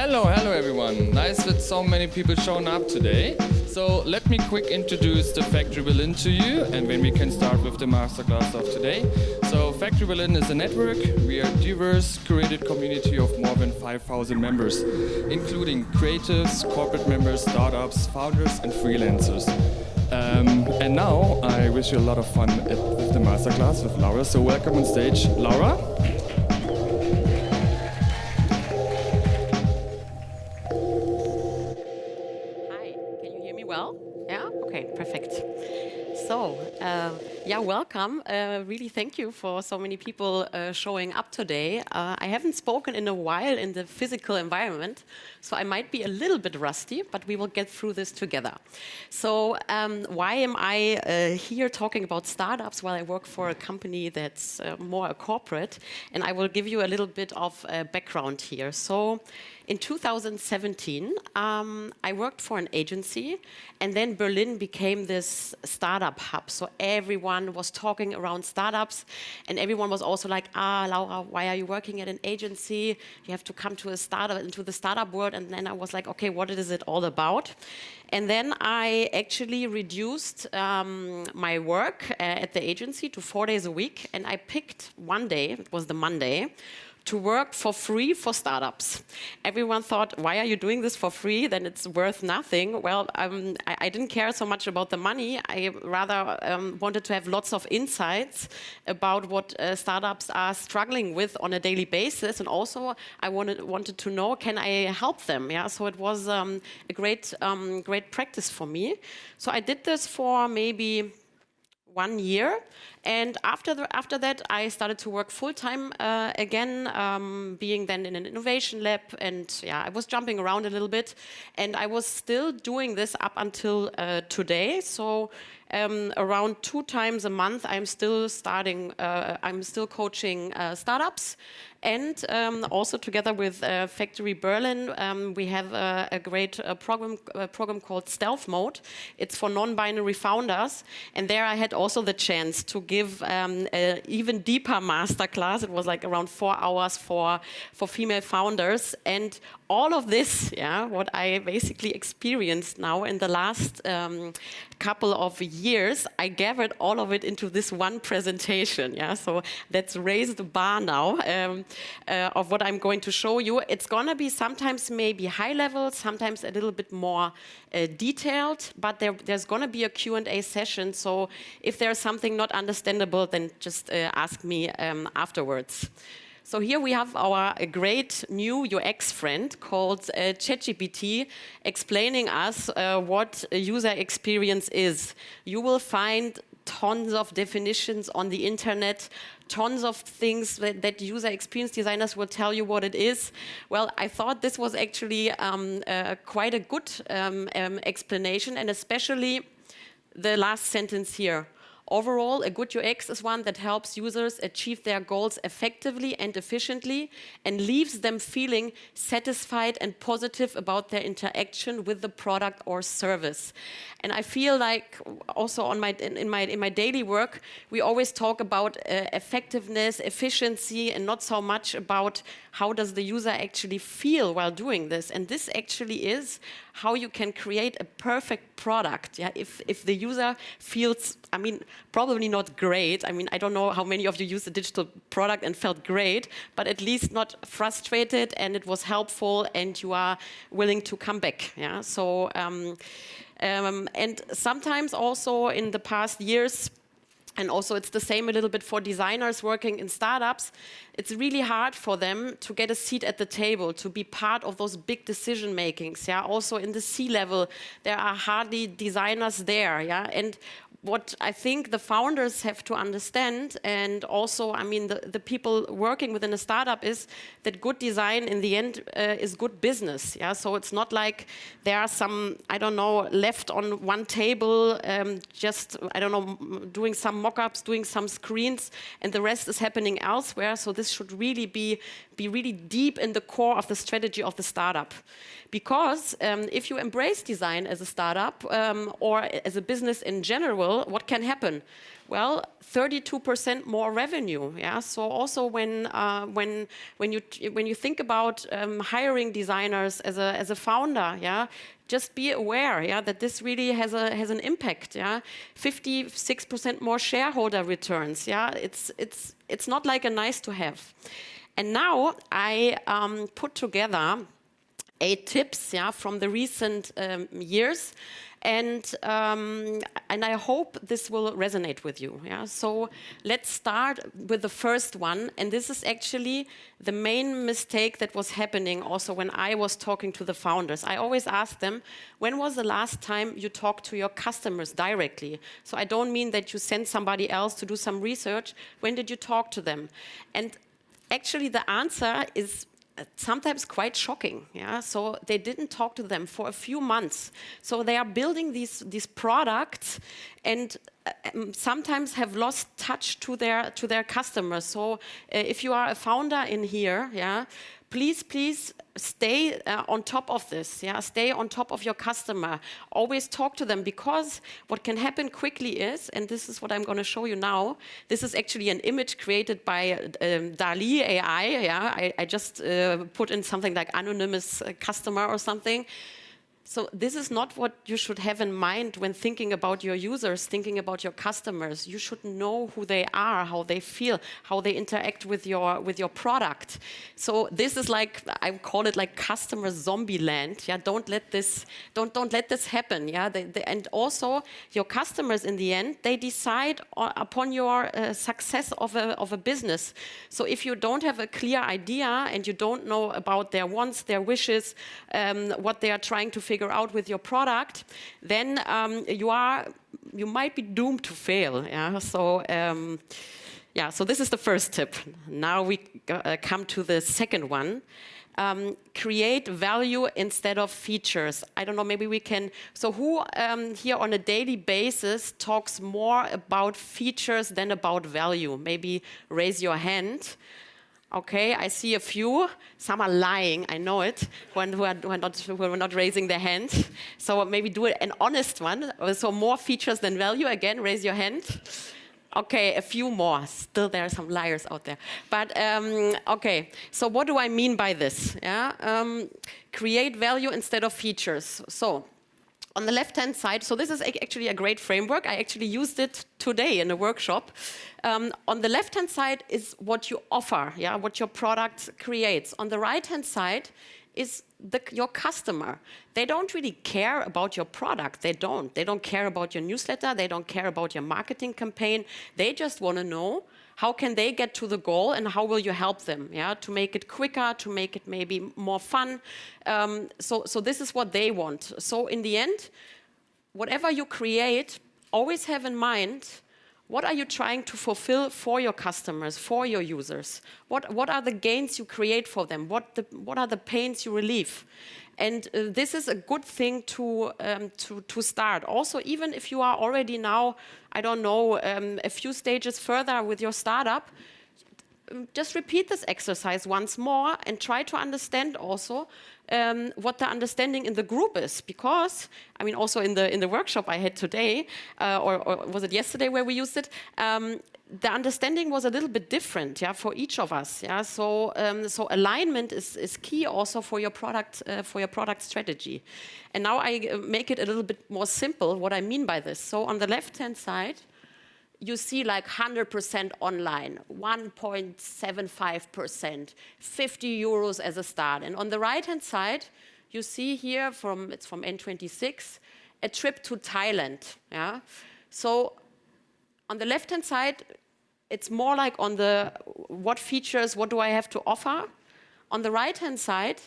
Hello everyone. Nice that so many people shown up today. So let me quick introduce the Factory Berlin to you, and then we can start with the masterclass of today. So Factory Berlin is a network. We are a diverse, curated community of more than 5,000 members, including creatives, corporate members, startups, founders, and freelancers. And now I wish you a lot of fun with the masterclass with Laura. So welcome on stage, Laura. Welcome. Really thank you for so many people showing up today. I haven't spoken in a while in the physical environment, so I might be a little bit rusty, but we will get through this together. So why am I here talking about startups while I work for a company that's more a corporate? And I will give you a little bit of background here. So in 2017, I worked for an agency, and then Berlin became this startup hub. So everyone was talking around startups, and everyone was also like, Laura, why are you working at an agency? You have to come to a startup, into the startup world. And then I was like, okay, what is it all about? And then I actually reduced my work at the agency to 4 days a week, and I picked one day, it was the Monday, to work for free for startups. Everyone thought, why are you doing this for free? Then it's worth nothing. Well, I didn't care so much about the money. I rather wanted to have lots of insights about what startups are struggling with on a daily basis. And also, I wanted to know, can I help them? Yeah, so it was a great practice for me. So I did this for maybe 1 year, and after that I started to work full-time again, being then in an innovation lab, and yeah, I was jumping around a little bit, and I was still doing this up until today. So around 2 times a month I'm still coaching startups. And also together with Factory Berlin, we have a great program called Stealth Mode. It's for non-binary founders. And there I had also the chance to give an even deeper masterclass. It was like around 4 hours for female founders. And all of this, yeah, what I basically experienced now in the last couple of years, I gathered all of it into this one presentation. Yeah, so let's raise the bar now of what I'm going to show you. It's going to be sometimes maybe high level, sometimes a little bit more detailed, but there's going to be a Q&A session. So if there's something not understandable, then just ask me afterwards. So here we have our great new UX friend called ChatGPT explaining us what a user experience is. You will find tons of definitions on the internet, tons of things that user experience designers will tell you what it is. Well, I thought this was actually quite a good explanation, and especially the last sentence here. Overall, a good UX is one that helps users achieve their goals effectively and efficiently and leaves them feeling satisfied and positive about their interaction with the product or service. And I feel like also in my daily work, we always talk about effectiveness, efficiency, and not so much about how does the user actually feel while doing this. And this actually is how you can create a perfect product. Yeah, if the user feels, I mean, probably not great. I mean, I don't know how many of you used a digital product and felt great, but at least not frustrated, and it was helpful, and you are willing to come back. Yeah, so and sometimes also in the past years, and also it's the same a little bit for designers working in startups, it's really hard for them to get a seat at the table, to be part of those big decision makings. Yeah, also in the C-level, there are hardly designers there. Yeah, and what I think the founders have to understand, and also, I mean, the people working within a startup, is that good design in the end is good business. Yeah, so it's not like there are some, I don't know, left on one table, just, I don't know, doing some mock-ups, doing some screens, and the rest is happening elsewhere. So this should really be really deep in the core of the strategy of the startup. Because if you embrace design as a startup or as a business in general, scale, what can happen? Well, 32% more revenue. Yeah. So also when you think about hiring designers as a founder, yeah, just be aware, yeah, that this really has an impact. Yeah, 56% more shareholder returns. Yeah, it's not like a nice to have. And now I put together 8 tips, yeah, from the recent years, and I hope this will resonate with you. Yeah, so let's start with the first one, and this is actually the main mistake that was happening also when I was talking to the founders. I always ask them, when was the last time you talked to your customers directly? So I don't mean that you send somebody else to do some research. When did you talk to them? And actually, the answer is sometimes quite shocking. Yeah, so they didn't talk to them for a few months. So they are building these products, and sometimes have lost touch to their customers. So if you are a founder in here, yeah, please stay on top of this. Yeah, stay on top of your customer. Always talk to them, because what can happen quickly is, and this is what I'm going to show you now. This is actually an image created by DALL-E AI. Yeah, I just put in something like anonymous customer or something. So this is not what you should have in mind when thinking about your users, thinking about your customers. You should know who they are, how they feel, how they interact with your product. So this is like, I call it like customer zombie land. Yeah, don't let this happen. Yeah, and also your customers in the end, they decide upon your success of a business. So if you don't have a clear idea and you don't know about their wants, their wishes, what they are trying to figure out with your product, then you might be doomed to fail. Yeah. So so this is the first tip. Now we come to the second one. Create value instead of features. I don't know, maybe we can. So who here on a daily basis talks more about features than about value? Maybe raise your hand. Okay, I see a few. Some are lying, I know it, who are not raising their hand. So maybe do an honest one. So more features than value. Again, raise your hand. Okay, a few more. Still, there are some liars out there. But okay, so what do I mean by this? Yeah, create value instead of features. So on the left-hand side, so this is actually a great framework. I actually used it today in a workshop. On the left-hand side is what you offer, yeah, what your product creates. On the right-hand side is your customer. They don't really care about your product. They don't care about your newsletter. They don't care about your marketing campaign. They just want to know, how can they get to the goal, and how will you help them, yeah, to make it quicker, to make it maybe more fun. So this is what they want. So in the end, whatever you create, always have in mind, what are you trying to fulfill for your customers, for your users? What are the gains you create for them? What are the pains you relieve? And this is a good thing to start. Also, even if you are already now, I don't know, a few stages further with your startup, just repeat this exercise once more and try to understand also what the understanding in the group is. Because, I mean, also in the workshop I had today, or was it yesterday where we used it, the understanding was a little bit different, yeah, for each of us. Yeah, so alignment is key also for your product strategy. And now I make it a little bit more simple. What I mean by this. So on the left-hand side, you see like 100% online, 1.75%, 50 euros as a start. And on the right-hand side, you see here it's from N26, a trip to Thailand. Yeah. So on the left-hand side, it's more like on the what features, what do I have to offer? On the right-hand side,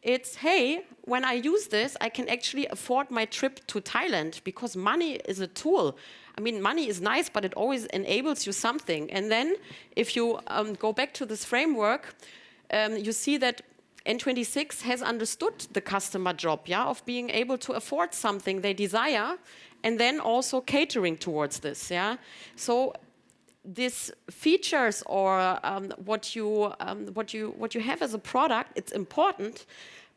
it's, hey, when I use this, I can actually afford my trip to Thailand, because money is a tool. I mean, money is nice, but it always enables you something. And then if you go back to this framework, you see that N26 has understood the customer job, yeah, of being able to afford something they desire, and then also catering towards this, yeah. So these features or what you have as a product, it's important,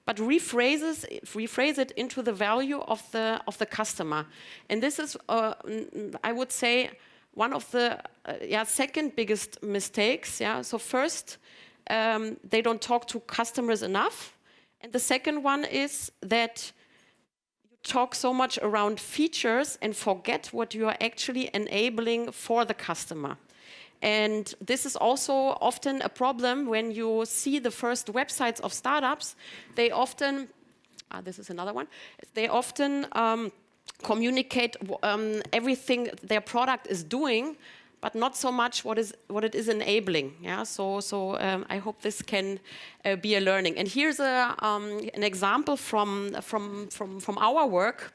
but rephrase it into the value of the customer. And this is, I would say, one of the second biggest mistakes. Yeah. So first, they don't talk to customers enough, and the second one is that you talk so much around features and forget what you are actually enabling for the customer. And this is also often a problem when you see the first websites of startups. They often, this is another one, they often communicate everything their product is doing, but not so much what it is enabling. Yeah, so I hope this can be a learning. And here's an example from our work.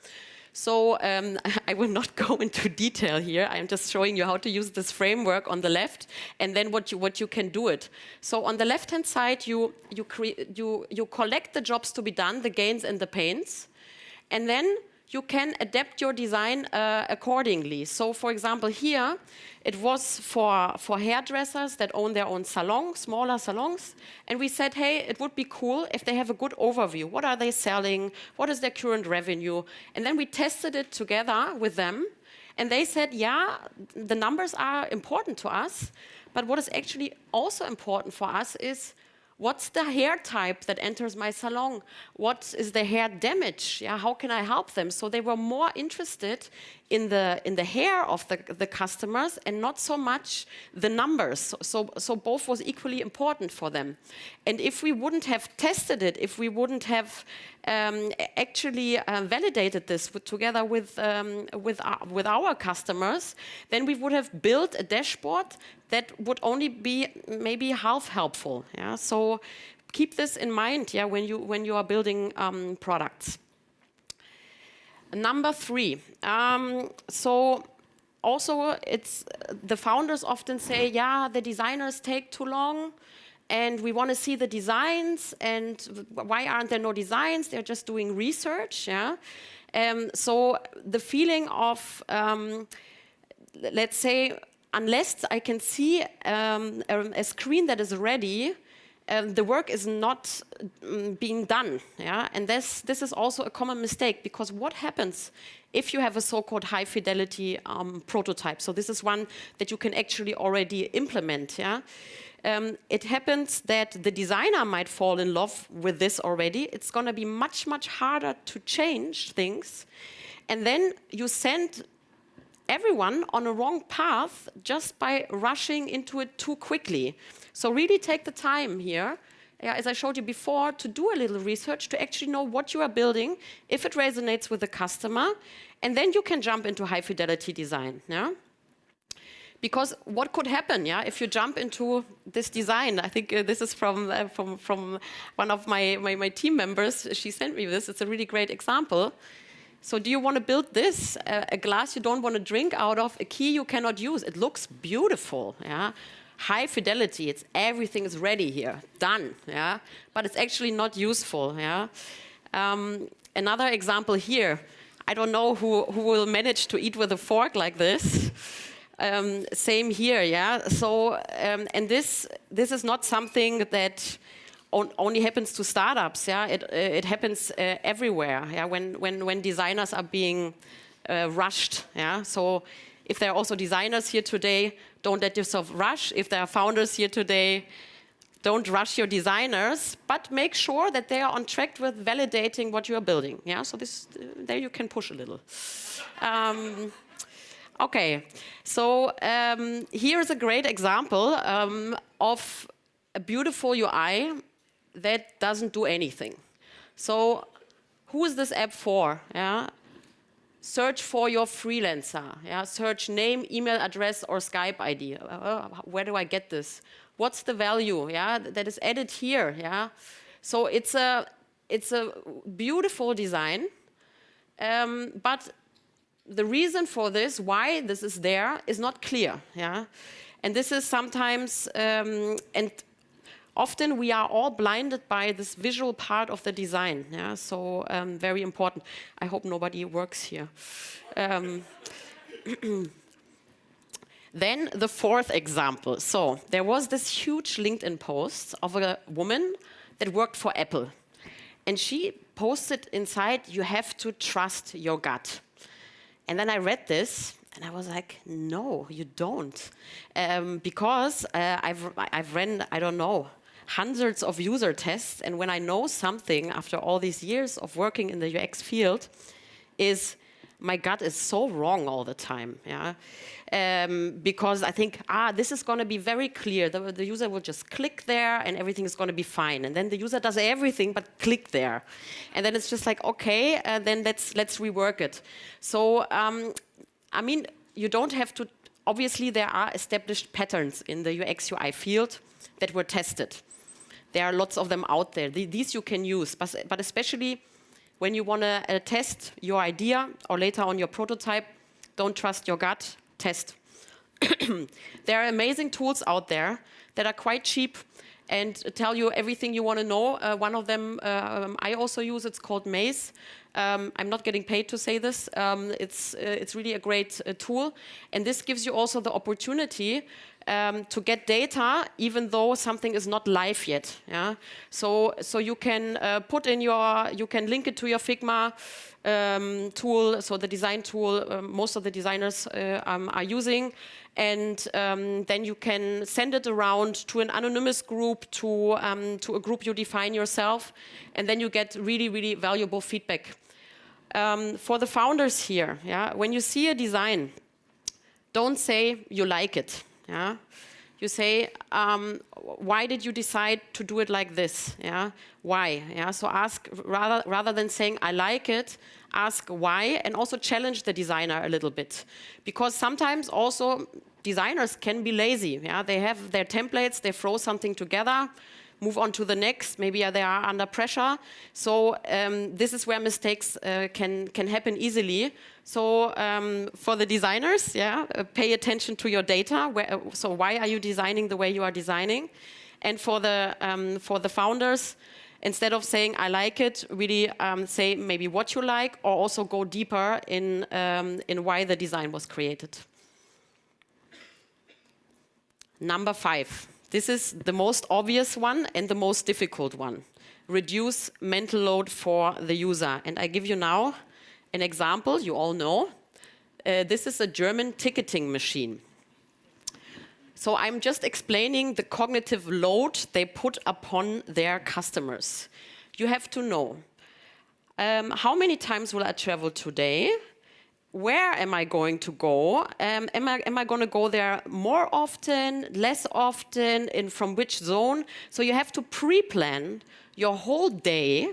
So I will not go into detail here. I'm just showing you how to use this framework on the left, and then what you can do it. So on the left-hand side, you collect the jobs to be done, the gains and the pains, and then you can adapt your design accordingly. So for example, here, it was for hairdressers that own their own salon, smaller salons. And we said, hey, it would be cool if they have a good overview. What are they selling? What is their current revenue? And then we tested it together with them. And they said, yeah, the numbers are important to us. But what is actually also important for us is, what's the hair type that enters my salon? What is the hair damage? Yeah, how can I help them? So they were more interested in the hair of the customers and not so much the numbers. So both was equally important for them. And if we wouldn't have tested it, if we wouldn't have actually validated this together with our customers, then we would have built a dashboard that would only be maybe half helpful. Yeah? So keep this in mind, yeah, when you are building products. Number 3. So also, it's the founders often say, yeah, the designers take too long, and we want to see the designs, and why aren't there no designs? They're just doing research. Yeah. So the feeling of, let's say, unless I can see a screen that is ready, the work is not being done. Yeah? And this is also a common mistake, because what happens if you have a so-called high-fidelity prototype? So this is one that you can actually already implement. Yeah? It happens that the designer might fall in love with this already. It's going to be much, much harder to change things. And then you send everyone on a wrong path just by rushing into it too quickly. So really take the time here, as I showed you before, to do a little research, to actually know what you are building, if it resonates with the customer, and then you can jump into high-fidelity design. Yeah? Because what could happen, yeah, if you jump into this design? I think this is from one of my team members. She sent me this. It's a really great example. So do you want to build this, a glass you don't want to drink out of, a key you cannot use? It looks beautiful, yeah? High fidelity, everything is ready here, done, yeah? But it's actually not useful, yeah? Another example here, I don't know who will manage to eat with a fork like this. Same here, yeah? So, and this is not something that only happens to startups, yeah. It happens everywhere, yeah. When designers are being rushed, yeah. So if there are also designers here today, don't let yourself rush. If there are founders here today, don't rush your designers, but make sure that they are on track with validating what you are building, yeah. So this there you can push a little. Okay, so here is a great example of a beautiful UI that doesn't do anything. So who is this app for? Yeah? Search for your freelancer. Yeah? Search name, email address, or Skype ID. Where do I get this? What's the value, yeah, that is added here? Yeah? So it's a beautiful design, but the reason for this, why this is there, is not clear. Yeah? And this is sometimes, and often we are all blinded by this visual part of the design. Yeah? So very important. I hope nobody works here. Then the fourth example. So there was this huge LinkedIn post of a woman that worked for Apple. And she posted inside, you have to trust your gut. And then I read this, and I was like, no, you don't. Because I've ran, I don't know, hundreds of user tests, and when I know something after all these years of working in the UX field, is my gut is so wrong all the time, yeah? Because I think, this is going to be very clear. The user will just click there and everything is going to be fine. And then the user does everything but click there. And then it's just like, okay, then let's rework it. So, I mean, you don't have to, obviously there are established patterns in the UX UI field that were tested. There are lots of them out there. These you can use, but especially when you want to test your idea or later on your prototype, don't trust your gut, test. There are amazing tools out there that are quite cheap and tell you everything you want to know. One of them I also use, it's called Maze. I'm not getting paid to say this. It's really a great tool. And this gives you also the opportunity to get data, even though something is not live yet. Yeah? So you can put in you can link it to your Figma tool, so the design tool most of the designers are using. And then you can send it around to an anonymous group, to a group you define yourself, and then you get really, really valuable feedback. For the founders here, yeah, when you see a design, don't say you like it. Yeah? You say, why did you decide to do it like this? Yeah? Why? Yeah? So ask, rather than saying, I like it, ask why, and also challenge the designer a little bit. Because sometimes also designers can be lazy. Yeah? They have their templates, they throw something together, move on to the next, maybe they are under pressure. So this is where mistakes can happen easily. So for the designers, yeah, pay attention to your data. So why are you designing the way you are designing? And for the founders, instead of saying I like it, really say maybe what you like, or also go deeper in why the design was created. Number 5. This is the most obvious one and the most difficult one. Reduce mental load for the user. And I give you now an example you all know. This is a German ticketing machine. So I'm just explaining the cognitive load they put upon their customers. You have to know, how many times will I travel today? Where am I going to go? Am I going to go there more often, less often, and from which zone? So you have to pre-plan your whole day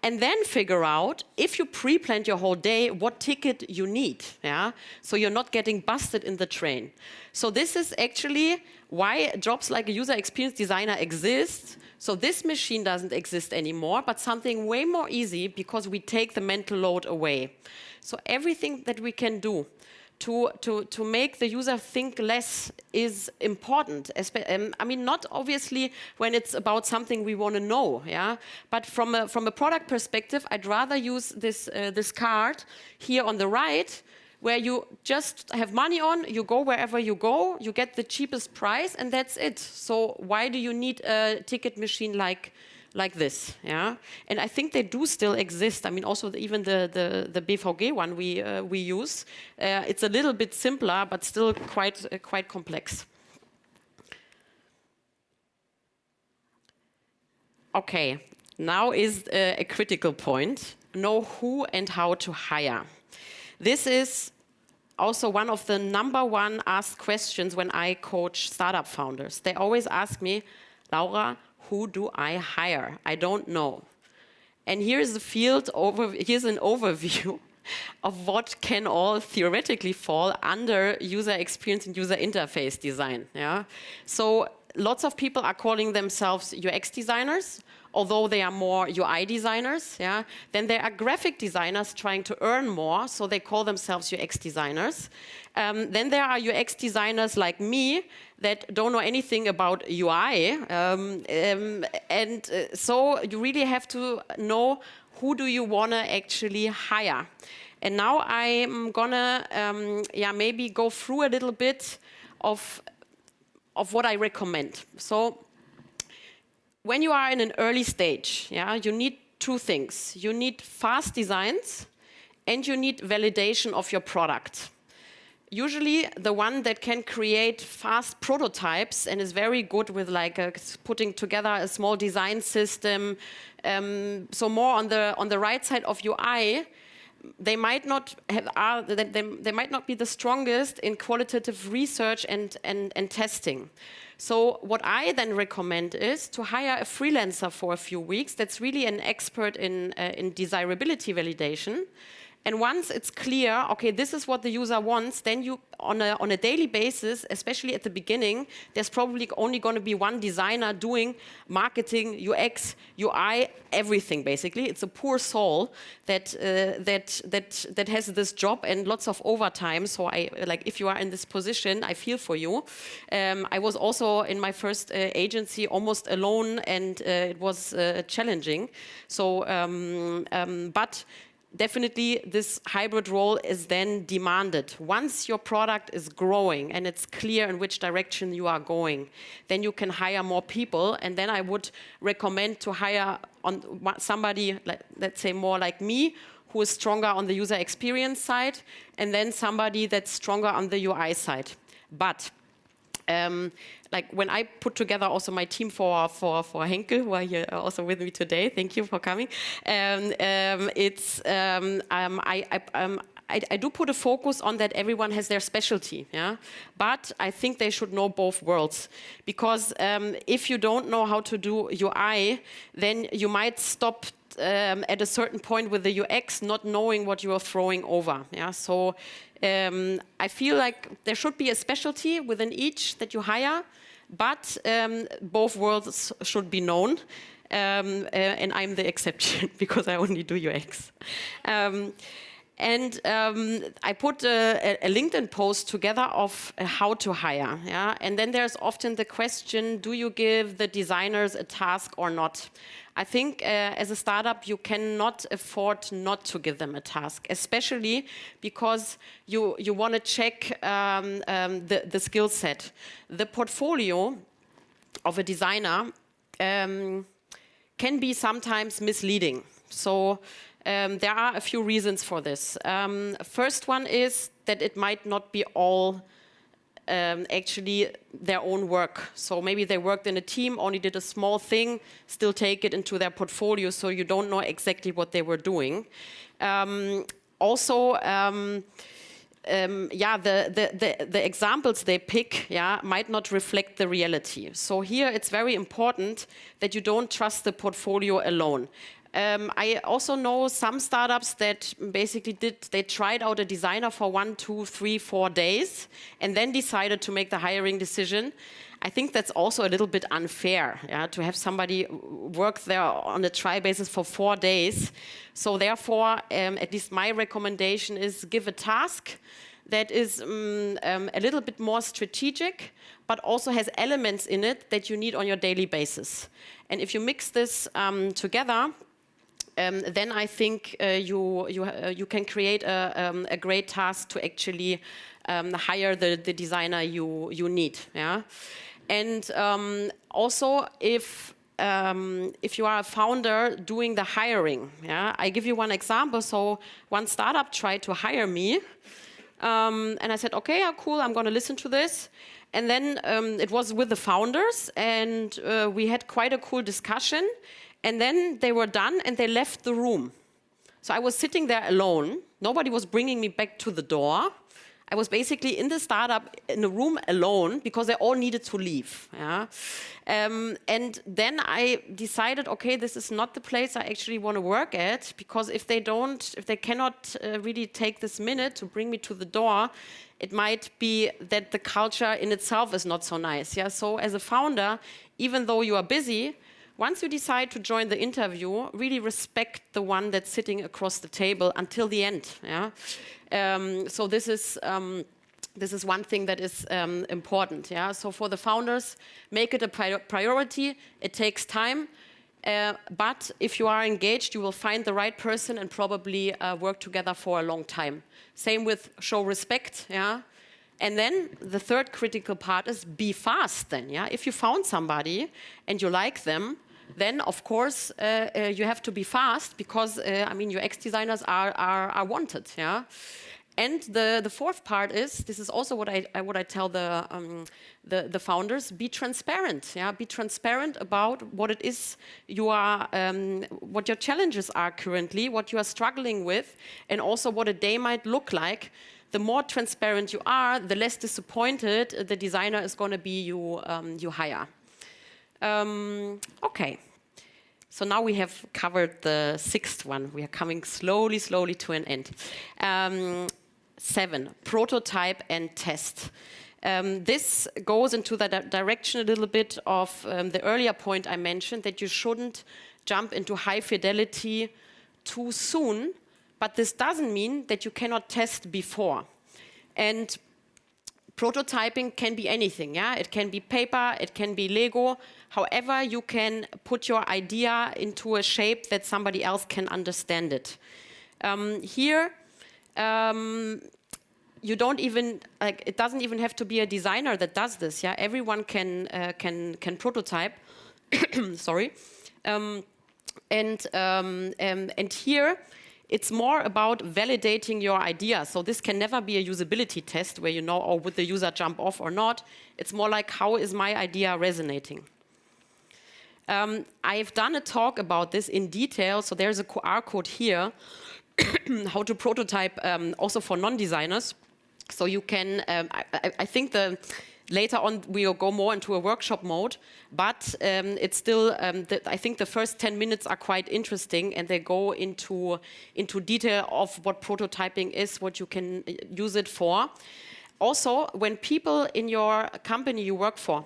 and then figure out, if you pre-planned your whole day, what ticket you need. Yeah? So you're not getting busted in the train. So this is actually why jobs like a user experience designer exist. So this machine doesn't exist anymore, but something way more easy, because we take the mental load away. So everything that we can do to make the user think less is important. I mean, not obviously when it's about something we want to know, yeah. But from a product perspective, I'd rather use this card here on the right, where you just have money on, you go wherever you go, you get the cheapest price, and that's it. So why do you need a ticket machine like this? Yeah, and I think they do still exist. I mean, also even the BVG one we use, it's a little bit simpler, but still quite complex. Okay, now is a critical point. Know who and how to hire. This is also one of the #1 asked questions when I coach startup founders. They always ask me, Laura, who do I hire? I don't know. And here's here's an overview of what can all theoretically fall under user experience and user interface design. Yeah? So lots of people are calling themselves UX designers, although they are more UI designers. Yeah? Then there are graphic designers trying to earn more, so they call themselves UX designers. Then there are UX designers like me that don't know anything about UI. So you really have to know, who do you want to actually hire? And now I'm gonna maybe go through a little bit of what I recommend. So when you are in an early stage, yeah, you need two things. You need fast designs and you need validation of your product. Usually the one that can create fast prototypes and is very good with like putting together a small design system, so more on the right side of UI, they might not have they might not be the strongest in qualitative research and testing. So what I then recommend is to hire a freelancer for a few weeks that's really an expert in desirability validation. And once it's clear, okay, this is what the user wants, then you, on a daily basis, especially at the beginning, there's probably only going to be one designer doing marketing, UX, UI, everything basically. It's a poor soul that has this job and lots of overtime. So if you are in this position, I feel for you. I was also in my first agency almost alone, and it was challenging. So, but definitely this hybrid role is then demanded. Once your product is growing and it's clear in which direction you are going, then you can hire more people. And then I would recommend to hire on somebody, let's say more like me, who is stronger on the user experience side, and then somebody that's stronger on the UI side. But like when I put together also my team for Henkel, who are here also with me today, thank you for coming. I do put a focus on that everyone has their specialty, yeah. But I think they should know both worlds, because if you don't know how to do UI, then you might stop at a certain point with the UX, not knowing what you are throwing over. Yeah, so I feel like there should be a specialty within each that you hire, but both worlds should be known. And I'm the exception because I only do UX. And I put a LinkedIn post together of how to hire. Yeah? And then there's often the question, do you give the designers a task or not? I think as a startup, you cannot afford not to give them a task, especially because you want to check the skill set. The portfolio of a designer can be sometimes misleading. So there are a few reasons for this. First one is that it might not be all actually their own work. So maybe they worked in a team, only did a small thing, still take it into their portfolio, so you don't know exactly what they were doing. Also, the examples they pick, might not reflect the reality. So here it's very important that you don't trust the portfolio alone. I also know some startups that basically they tried out a designer for 1, 2, 3, 4 days and then decided to make the hiring decision. I think that's also a little bit unfair, to have somebody work there on a trial basis for 4 days. So therefore, at least my recommendation is give a task that is a little bit more strategic, but also has elements in it that you need on your daily basis. And if you mix this together, then I think you can create a great task to actually hire the designer you need. Yeah, and also if you are a founder doing the hiring, I give you one example. So one startup tried to hire me, and I said, okay, cool, I'm going to listen to this. And then it was with the founders, and we had quite a cool discussion. And then they were done and they left the room. So I was sitting there alone. Nobody was bringing me back to the door. I was basically in the startup in a room alone because they all needed to leave. Yeah? And then I decided, okay, this is not the place I actually want to work at, because if they cannot really take this minute to bring me to the door, it might be that the culture in itself is not so nice. Yeah? So as a founder, even though you are busy, once you decide to join the interview, really respect the one that's sitting across the table until the end. Yeah? So this is one thing that is important. Yeah? So for the founders, make it a priority. It takes time. But if you are engaged, you will find the right person and probably work together for a long time. Same with show respect. Yeah? And then the third critical part is be fast then. Yeah? If you found somebody and you like them, then of course you have to be fast because I mean UX designers are wanted. Yeah. And the fourth part is, this is also what I tell the founders: be transparent. Yeah, be transparent about what it is you are, what your challenges are currently, what you are struggling with, and also what a day might look like. The more transparent you are, the less disappointed the designer is going to be you hire. Okay. So now we have covered the sixth one. We are coming slowly to an end. 7, prototype and test. This goes into the direction a little bit of the earlier point I mentioned, that you shouldn't jump into high fidelity too soon, but this doesn't mean that you cannot test before. And prototyping can be anything, yeah? It can be paper, it can be Lego. However, you can put your idea into a shape that somebody else can understand it. Here, you don't even, like, it doesn't even have to be a designer that does this, yeah? Everyone can prototype. Sorry. And here, it's more about validating your idea. So this can never be a usability test where you know, oh, would the user jump off or not? It's more like, how is my idea resonating? I've done a talk about this in detail. So there's a QR code here, how to prototype also for non-designers. So you can, I think later on we'll go more into a workshop mode, but it's still, I think the first 10 minutes are quite interesting, and they go into detail of what prototyping is, what you can use it for. Also, when people in your company you work for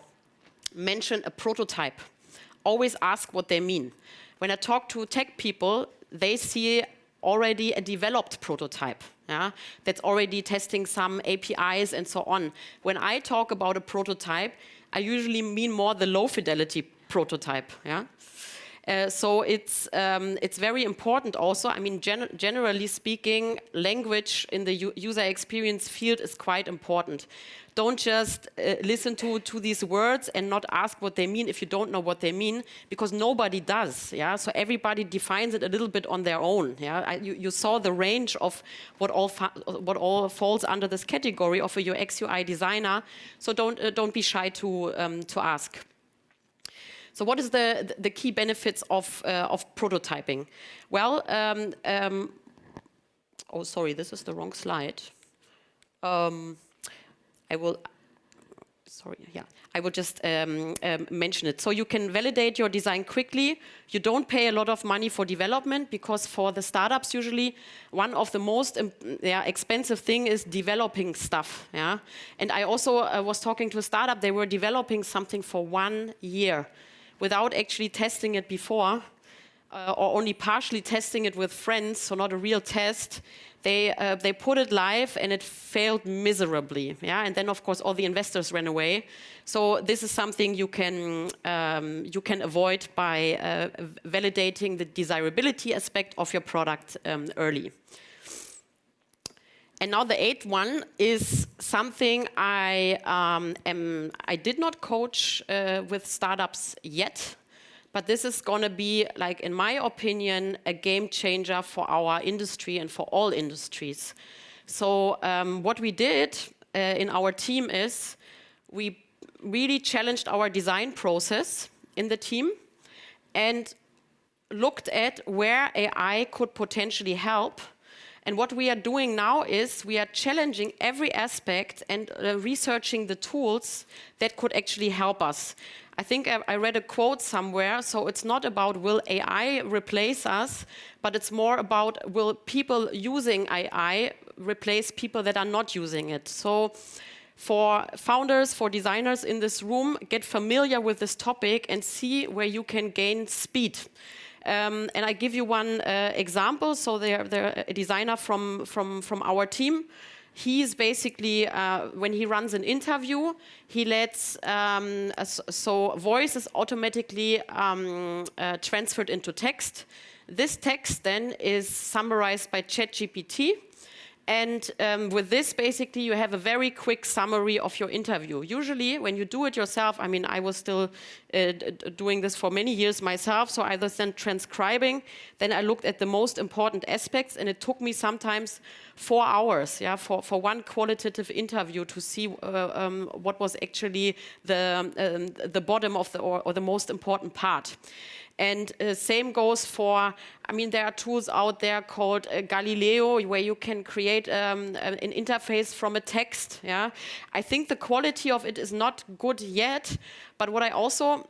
mention a prototype, always ask what they mean. When I talk to tech people, they see already a developed prototype. Yeah, that's already testing some APIs and so on. When I talk about a prototype, I usually mean more the low fidelity prototype. Yeah, so it's very important also. I mean, generally speaking, language in the user experience field is quite important. Don't just listen to these words and not ask what they mean if you don't know what they mean, because nobody does. Yeah, so everybody defines it a little bit on their own. Yeah, you saw the range of what all falls under this category of a UX UI designer. So don't be shy to ask. So what is the key benefits of prototyping? Well, oh sorry, this is the wrong slide. I will just mention it. So you can validate your design quickly. You don't pay a lot of money for development, because for the startups usually one of the most expensive thing is developing stuff. Yeah, and I also was talking to a startup. They were developing something for 1 year without actually testing it before, or only partially testing it with friends, so not a real test. They put it live and it failed miserably. Yeah, and then of course all the investors ran away. So this is something you can avoid by validating the desirability aspect of your product early. And now the 8th one is something I did not coach with startups yet. But this is going to be, like, in my opinion, a game changer for our industry and for all industries. So what we did in our team is we really challenged our design process in the team and looked at where AI could potentially help. And what we are doing now is we are challenging every aspect and researching the tools that could actually help us. I think I read a quote somewhere, so it's not about will AI replace us, but it's more about will people using AI replace people that are not using it. So for founders, for designers in this room, get familiar with this topic and see where you can gain speed. And I give you one example. So they're a designer from our team. He's basically, when he runs an interview, he lets, so voice is automatically transferred into text. This text then is summarized by ChatGPT. And with this, basically, you have a very quick summary of your interview. Usually, when you do it yourself, I mean, I was still doing this for many years myself, so I was then transcribing. Then I looked at the most important aspects, and it took me sometimes 4 hours, for one qualitative interview to see what was actually the bottom of or the most important part. And same goes for, I mean, there are tools out there called Galileo, where you can create an interface from a text. Yeah, I think the quality of it is not good yet, but what I also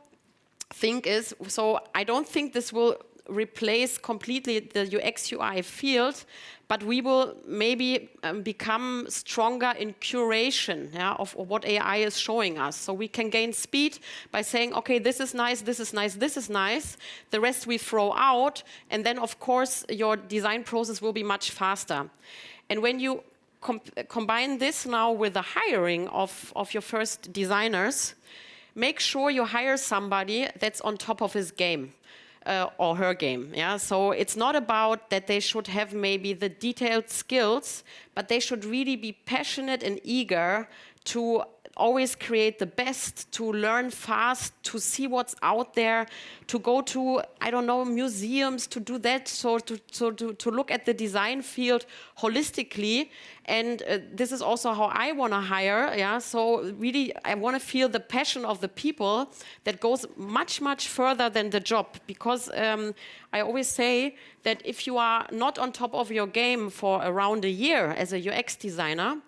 think is, so I don't think this will replace completely the UX UI field, but we will maybe become stronger in curation of what AI is showing us. So we can gain speed by saying, okay, this is nice, this is nice, this is nice. The rest we throw out, and then of course your design process will be much faster. And when you combine this now with the hiring of your first designers, make sure you hire somebody that's on top of his game. Or her game, So it's not about that they should have maybe the detailed skills, but they should really be passionate and eager to always create the best, to learn fast, to see what's out there, to go to, I don't know, museums, to do that, so to look at the design field holistically. And this is also how I want to hire, So really, I want to feel the passion of the people that goes much, much further than the job. Because I always say that if you are not on top of your game for around a year as a UX designer,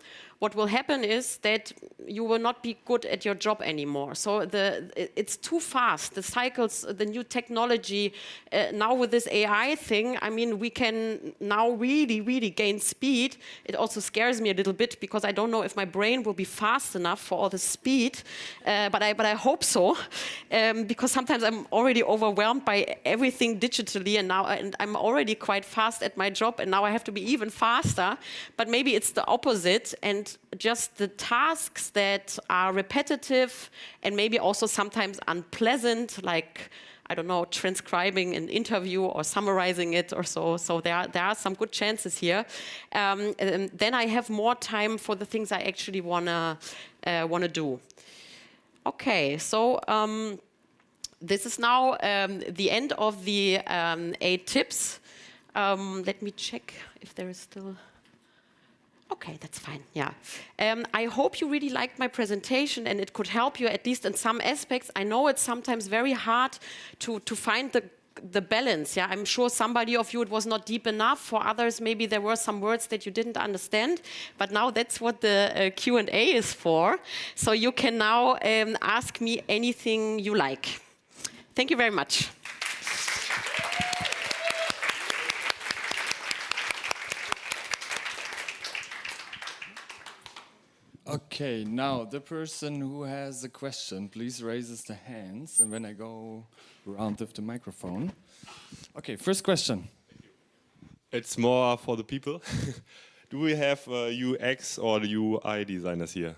what will happen is that you will not be good at your job anymore. So it's too fast. The cycles, the new technology, now with this AI thing, I mean, we can now really, really gain speed. It also scares me a little bit because I don't know if my brain will be fast enough for all the speed, but I hope so, because sometimes I'm already overwhelmed by everything digitally, and I'm already quite fast at my job, and now I have to be even faster. But maybe it's the opposite, and just the tasks that are repetitive and maybe also sometimes unpleasant, like, I don't know, transcribing an interview or summarizing it or so. So there are some good chances here. Then I have more time for the things I actually wanna do. Okay, so this is now the end of the 8 tips. Let me check if there is still. Okay, that's fine, I hope you really liked my presentation and it could help you at least in some aspects. I know it's sometimes very hard to find the balance, I'm sure somebody of you it was not deep enough. For others, maybe there were some words that you didn't understand. But now that's what the Q&A is for. So you can now ask me anything you like. Thank you very much. Okay, now the person who has a question, please raises the hands, and when I go around with the microphone. Okay, first question. It's more for the people. Do we have UX or UI designers here?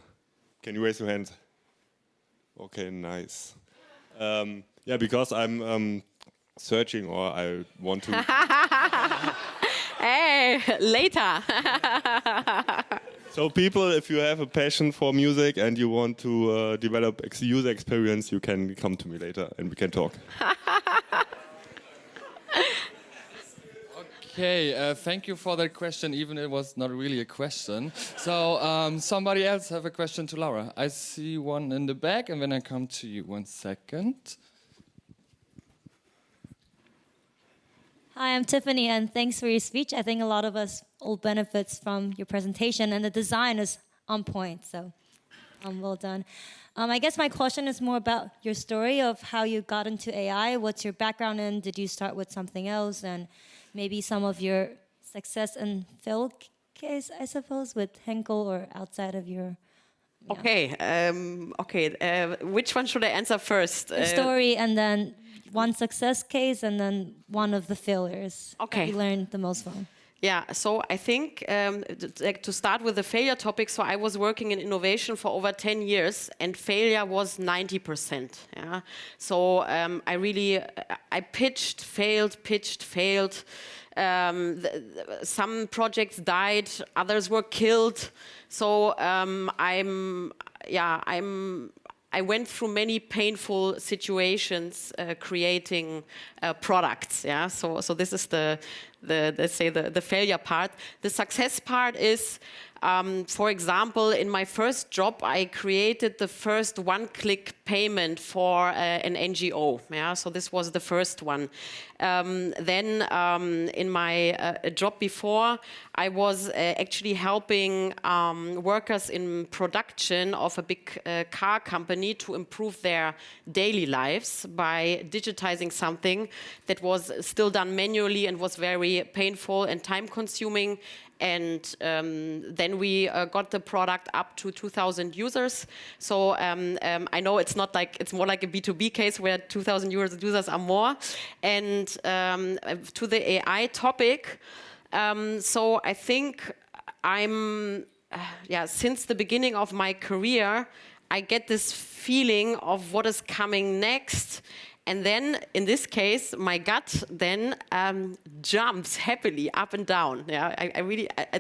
Can you raise your hand? Okay, nice. Because I'm searching, or I want to. Hey, later. So people, if you have a passion for music and you want to develop user experience, you can come to me later and we can talk. Okay, thank you for that question, even it was not really a question. So somebody else have a question to Laura. I see one in the back, and then I come to you. 1 second. Hi, I'm Tiffany, and thanks for your speech. I think a lot of us all benefits from your presentation, and the design is on point, so well done. I guess my question is more about your story of how you got into AI. What's your background in? Did you start with something else? And maybe some of your success and fail case, I suppose, with Henkel or outside of your... Okay, which one should I answer first? The story, and then one success case, and then one of the failures that you learned the most from. Yeah, so I think to start with the failure topic, so I was working in innovation for over 10 years and failure was 90%. Yeah? So I pitched, failed, some projects died, others were killed. So I went through many painful situations creating products. Yeah, so this is the let's say the failure part. The success part is, for example, in my first job, I created the first one-click payment for an NGO. Yeah, so this was the first one. Then in my job before, I was actually helping workers in production of a big car company to improve their daily lives by digitizing something that was still done manually and was very painful and time-consuming. And then we got the product up to 2,000 users. So I know it's not like, it's more like a B2B case where 2,000 users are more. And to the AI topic, so I think since the beginning of my career, I get this feeling of what is coming next. And then, in this case, my gut then jumps happily up and down. Yeah, I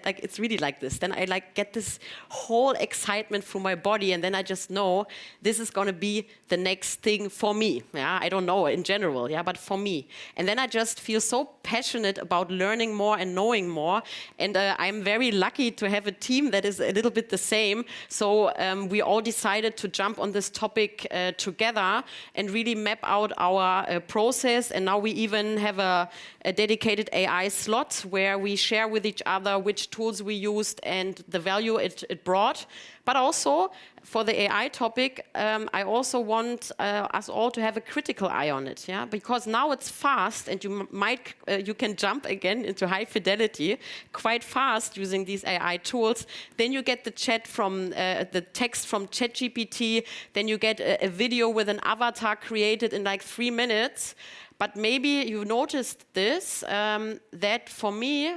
like, it's really like this. Then I get this whole excitement through my body, and then I just know this is going to be the next thing for me. Yeah, I don't know in general. Yeah, but for me. And then I just feel so passionate about learning more and knowing more. And I'm very lucky to have a team that is a little bit the same. So we all decided to jump on this topic together and really map out our process, and now we even have a dedicated AI slot where we share with each other which tools we used and the value it brought. But also, for the AI topic, I also want us all to have a critical eye on it, yeah? Because now it's fast, and you can jump again into high fidelity quite fast using these AI tools. Then you get the chat from the text from ChatGPT. Then you get a video with an avatar created in like 3 minutes. But maybe you noticed this, that for me,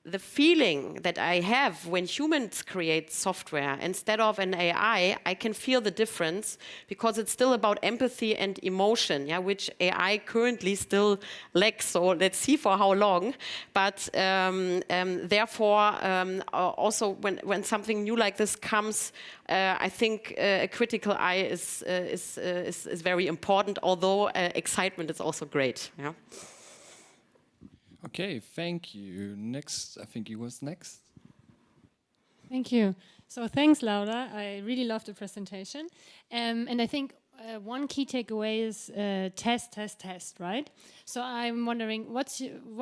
the feeling that I have when humans create software instead of an AI, I can feel the difference because it's still about empathy and emotion, yeah, which AI currently still lacks. So let's see for how long. But therefore, also when something new like this comes, I think a critical eye is very important. Although excitement is also great. Yeah. Okay, thank you. Next, I think you was next. Thank you. So thanks, Laura. I really loved the presentation. And I think one key takeaway is test, right? So I'm wondering, what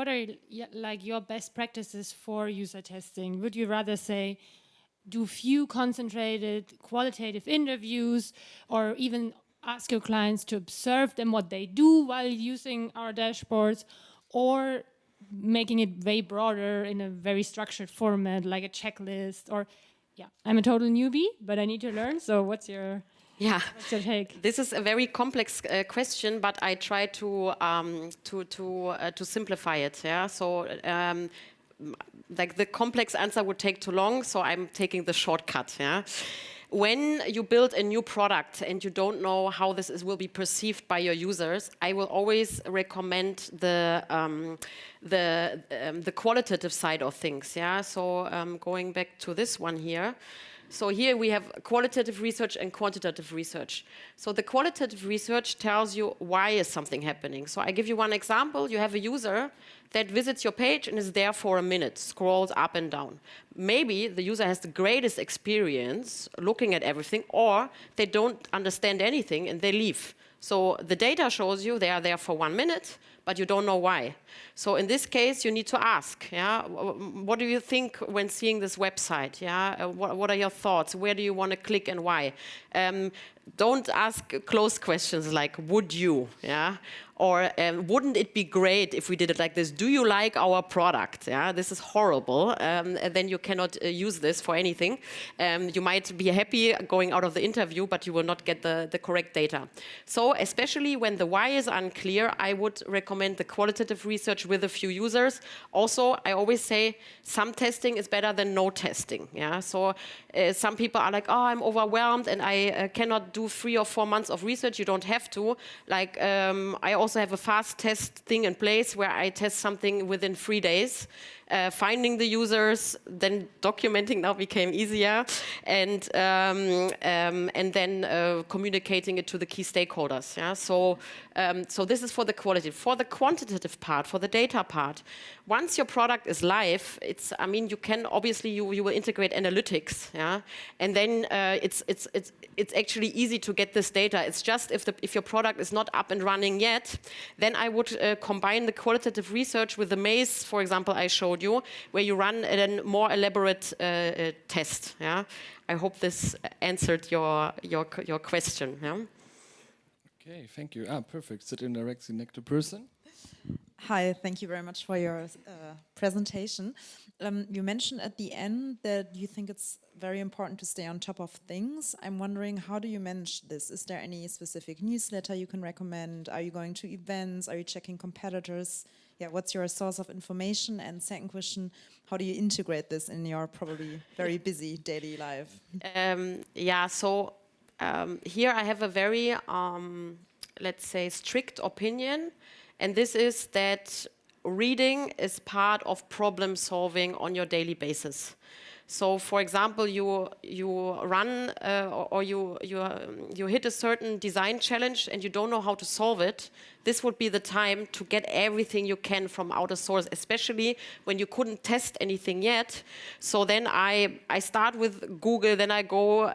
are like your best practices for user testing? Would you rather say do few concentrated qualitative interviews, or even ask your clients to observe them what they do while using our dashboards, or making it way broader in a very structured format, like a checklist? Or, yeah, I'm a total newbie, but I need to learn. So what's your take? This is a very complex question, but I try to simplify it. Yeah, so like the complex answer would take too long, so I'm taking the shortcut. Yeah. When you build a new product and you don't know how will be perceived by your users, I will always recommend the qualitative side of things. Yeah. So going back to this one here. So here we have qualitative research and quantitative research. So the qualitative research tells you why is something happening. So I give you one example. You have a user that visits your page and is there for a minute, scrolls up and down. Maybe the user has the greatest experience looking at everything, or they don't understand anything and they leave. So the data shows you they are there for 1 minute, but you don't know why. So in this case, you need to ask, yeah, what do you think when seeing this website? Yeah, what are your thoughts? Where do you want to click and why? Don't ask closed questions like, would you? Yeah, Or wouldn't it be great if we did it like this? Do you like our product? Yeah, this is horrible. And then you cannot use this for anything. You might be happy going out of the interview, but you will not get the correct data. So especially when the why is unclear, I would recommend the qualitative research with a few users. Also, I always say some testing is better than no testing. Yeah, so some people are like, oh, I'm overwhelmed and I cannot do 3 or 4 months of research. You don't have to. Like, I also have a fast test thing in place where I test something within 3 days. Finding the users, then documenting now became easier, and then communicating it to the key stakeholders. Yeah, so this is for the quality. For the quantitative part, for the data part, once your product is live, I mean, you can obviously you will integrate analytics. Yeah, and then it's actually easy to get this data. It's just if your product is not up and running yet, then I would combine the qualitative research with the maze, for example, I showed you, where you run a more elaborate test. Yeah, I hope this answered your question. Yeah. Okay, thank you. Perfect. Sit in directly next to person. Hi, thank you very much for your presentation. You mentioned at the end that you think it's very important to stay on top of things. I'm wondering, how do you manage this? Is there any specific newsletter you can recommend? Are you going to events? Are you checking competitors? Yeah, what's your source of information? And second question, how do you integrate this in your probably very busy daily life? Yeah, so here I have a very, let's say, strict opinion. And this is that reading is part of problem solving on your daily basis. So, for example, you run or you hit a certain design challenge and you don't know how to solve it. This would be the time to get everything you can from outer source, especially when you couldn't test anything yet. So then I start with Google, then I go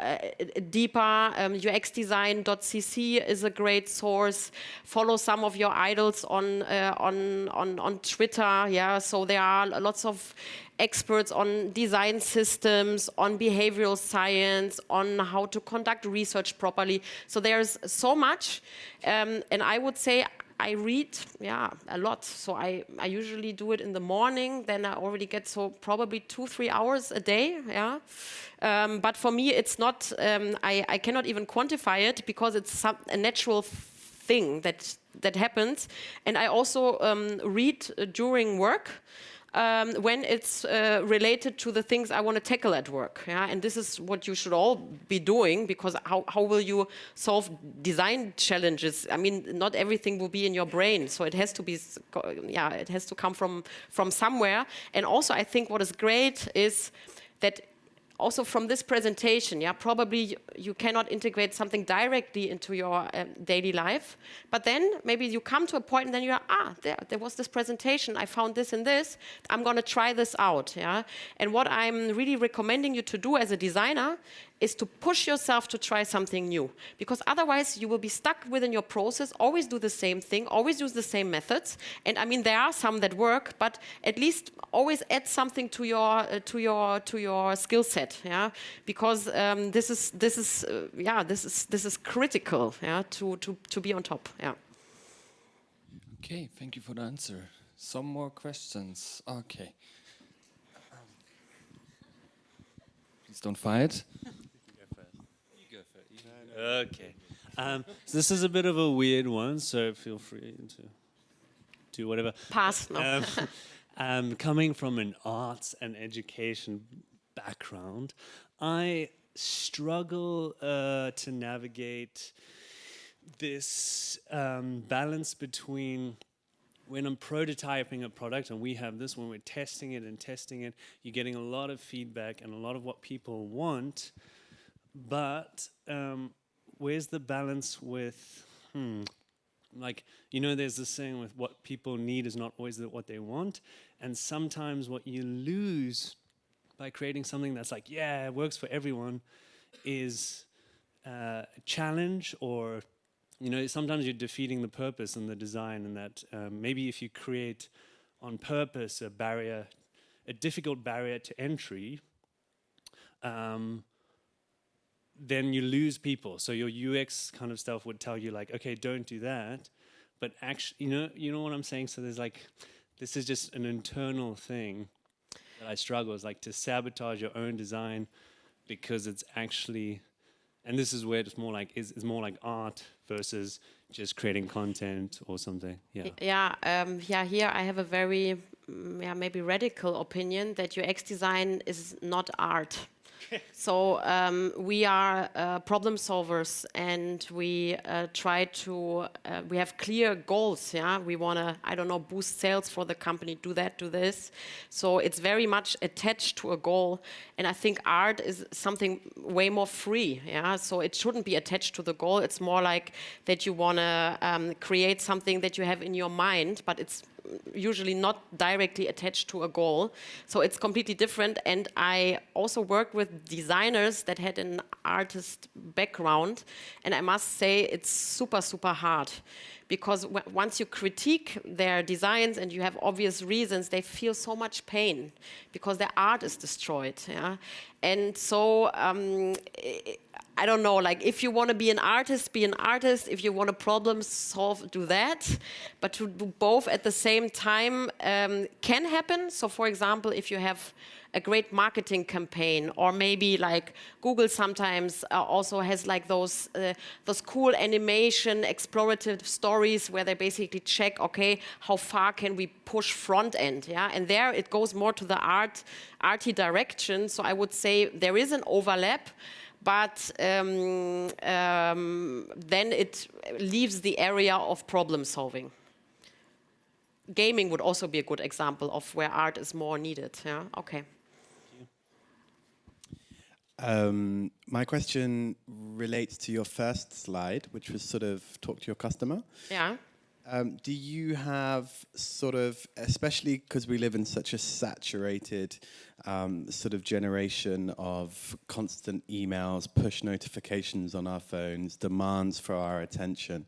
deeper. UXdesign.cc is a great source. Follow some of your idols on Twitter. Yeah, so there are lots of experts on design systems, on behavioral science, on how to conduct research properly. So there's so much, and I would say I read, a lot. So I usually do it in the morning. Then I already get probably 2-3 hours a day. Yeah, but for me it's not. I cannot even quantify it because it's a natural thing that happens. And I also read during work. When it's related to the things I want to tackle at work. Yeah? And this is what you should all be doing, because how will you solve design challenges? I mean, not everything will be in your brain, so it has to be, it has to come from somewhere. And also, I think what is great is that also from this presentation, probably you cannot integrate something directly into your daily life, but then maybe you come to a point and then you're, there was this presentation, I found this and this, I'm gonna try this out, yeah? And what I'm really recommending you to do as a designer is to push yourself to try something new, because otherwise you will be stuck within your process, always do the same thing, always use the same methods. And I mean, there are some that work, but at least always add something to your skill set, yeah, because this is critical, yeah, to be on top, yeah. Okay, thank you for the answer. Some more questions. Okay. Please don't fight. Okay. So this is a bit of a weird one, so feel free to do whatever. Pass. No. Coming from an arts and education background, I struggle to navigate this balance between when I'm prototyping a product, and we have this when we're testing it, you're getting a lot of feedback and a lot of what people want, but where's the balance with, like, you know, there's this saying with what people need is not always what they want, and sometimes what you lose by creating something that's like, it works for everyone, is a challenge, or, you know, sometimes you're defeating the purpose and the design, and that maybe if you create on purpose a difficult barrier to entry, then you lose people. So your UX kind of stuff would tell you like, okay, don't do that. but actually, you know what I'm saying? So there's like, this is just an internal thing that I struggle, is like to sabotage your own design because it's actually, and this is where it's more like, is more like art versus just creating content or something. Yeah. Here I have a very, maybe radical opinion that UX design is not art. So we are problem solvers, and we try to, we have clear goals, yeah? We want to, I don't know, boost sales for the company, do that, do this. So it's very much attached to a goal, and I think art is something way more free, yeah? So it shouldn't be attached to the goal. It's more like that you want to create something that you have in your mind, but it's usually not directly attached to a goal. So it's completely different. And I also worked with designers that had an artist background. And I must say it's super, super hard. Because once you critique their designs and you have obvious reasons, they feel so much pain because their art is destroyed. Yeah? And so I don't know, like if you want to be an artist, be an artist. If you want to problem solve, do that. But to do both at the same time can happen. So for example, if you have a great marketing campaign, or maybe like Google sometimes also has like those cool animation explorative stories where they basically check, okay, how far can we push front end, yeah? And there it goes more to the arty direction. So I would say there is an overlap, but then it leaves the area of problem solving. Gaming would also be a good example of where art is more needed. Yeah. Okay. My question relates to your first slide, which was sort of talk to your customer. Yeah. Do you have sort of, especially because we live in such a saturated sort of generation of constant emails, push notifications on our phones, demands for our attention,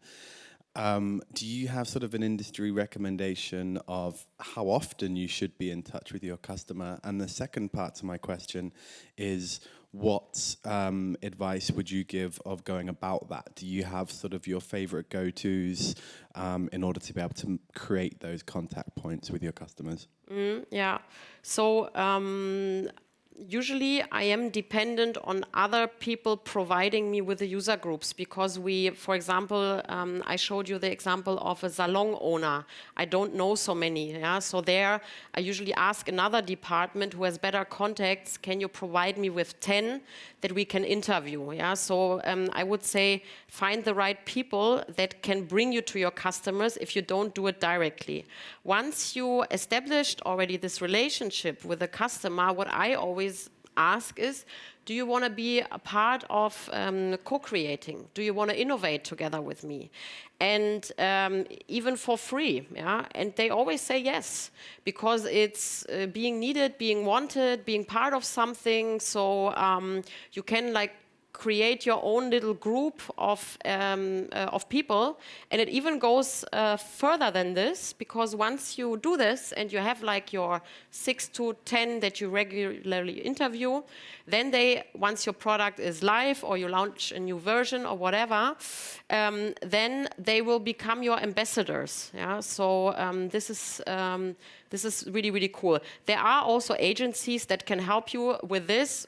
do you have sort of an industry recommendation of how often you should be in touch with your customer? And the second part to my question is, what advice would you give of going about that? Do you have sort of your favorite go-tos in order to be able to create those contact points with your customers? Yeah. So usually I am dependent on other people providing me with the user groups, because we, for example, I showed you the example of a salon owner. I don't know so many, yeah? So there I usually ask another department who has better contacts, can you provide me with 10 that we can interview, yeah? So I would say find the right people that can bring you to your customers if you don't do it directly. Once you established already this relationship with the customer, what I always ask is, do you want to be a part of co-creating? Do you want to innovate together with me? And even for free, yeah? And they always say yes, because it's being needed, being wanted, being part of something. So you can like create your own little group of people, and it even goes further than this, because once you do this and you have like your 6 to 10 that you regularly interview, then once your product is live or you launch a new version or whatever, then they will become your ambassadors. Yeah, so this is really, really cool. There are also agencies that can help you with this.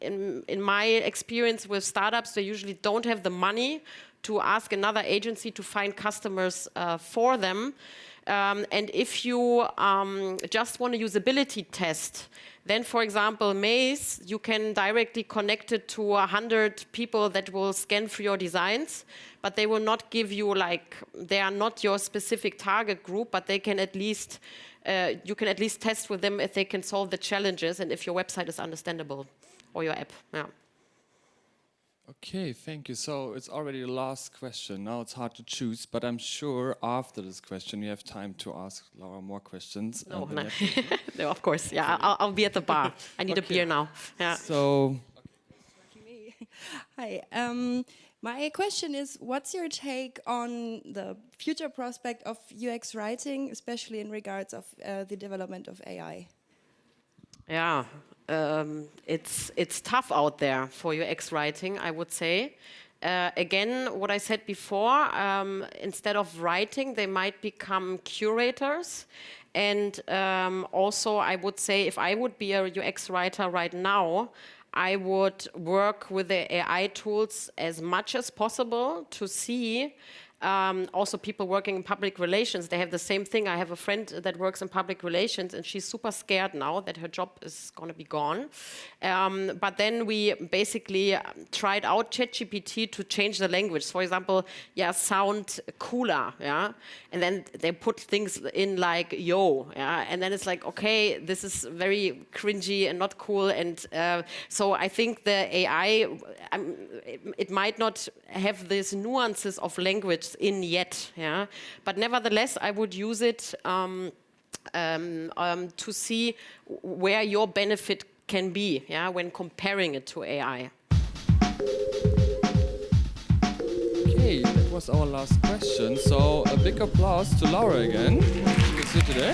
In my experience with startups, they usually don't have the money to ask another agency to find customers for them. And if you just want a usability test, then, for example, Maze, you can directly connect it to 100 people that will scan through your designs, but they will not give you, like, they are not your specific target group, but they can at least, you can at least test with them if they can solve the challenges and if your website is understandable. Or your app, yeah. Okay, thank you. So it's already the last question. Now it's hard to choose, but I'm sure after this question you have time to ask Laura more questions. No, no. No, of course. Yeah, I'll be at the bar. I need a beer now. Yeah. So. Hi. My question is, what's your take on the future prospect of UX writing, especially in regards of the development of AI? Yeah. It's tough out there for UX writing, I would say. Again, what I said before, instead of writing, they might become curators. And also, I would say, if I would be a UX writer right now, I would work with the AI tools as much as possible to see. Also, people working in public relations, they have the same thing. I have a friend that works in public relations, and she's super scared now that her job is going to be gone. But then we basically tried out ChatGPT to change the language. For example, sound cooler, and then they put things in like yo, and then it's like, okay, this is very cringy and not cool. And so I think the AI, it might not have these nuances of language in yet, but nevertheless I would use it to see where your benefit can be, when comparing it to AI. Okay, that was our last question. So a big applause to Laura again. Who's here today.